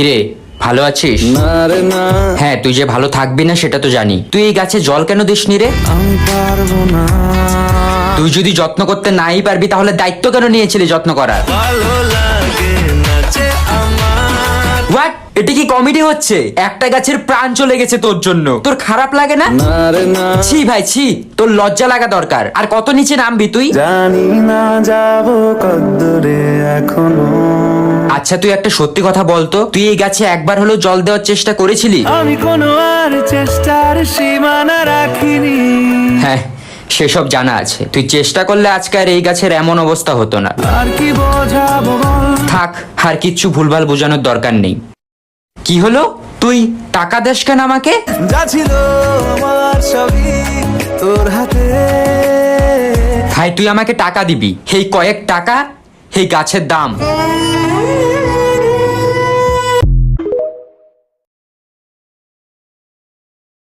কিরে, ভালো আছিস? না রে না, হ্যাঁ, তুই যে ভালো থাকবি না সেটা তো জানি। তুই এই গাছে জল কেন দিসনি রে? আমি পারবো না। তুই যদি যত্ন করতে নাই পারবি তাহলে দায়িত্ব কেন নিয়েছিলি যত্ন করার? ভালো লাগে না যে আমার। হোয়াট? এটা কি কমেডি হচ্ছে? একটা গাছের প্রাণ চলে গেছে তোর জন্য, তোর খারাপ লাগে না? না রে না, ছি ভাই ছি, তোর লজ্জা লাগা দরকার। আর কত নিচে নামবি তুই? জানি না যাবো কদ্দূরে এখনো। আচ্ছা তুই একটা সত্যি কথা বলতো, তুই এই গাছে একবার হলেও জল দেওয়ার চেষ্টা করেছিলি? আমি কোনো আর চেষ্টার সীমানা রাখিনি। হ্যাঁ, সেসব জানা আছে। তুই চেষ্টা করলে আজকে আর এই গাছের এমন অবস্থা হতো না। আর কি বোঝাবো বল। থাক, আর কিচ্ছু ভুলভাল বোঝানোর দরকার নেই। কি হলো? তুই টাকা দেস কেন আমাকে? যা ছিল আমার সবই তোর হাতে। ভাই তুই আমাকে টাকা দিবি, এই কয়েক টাকা এই গাছের দাম।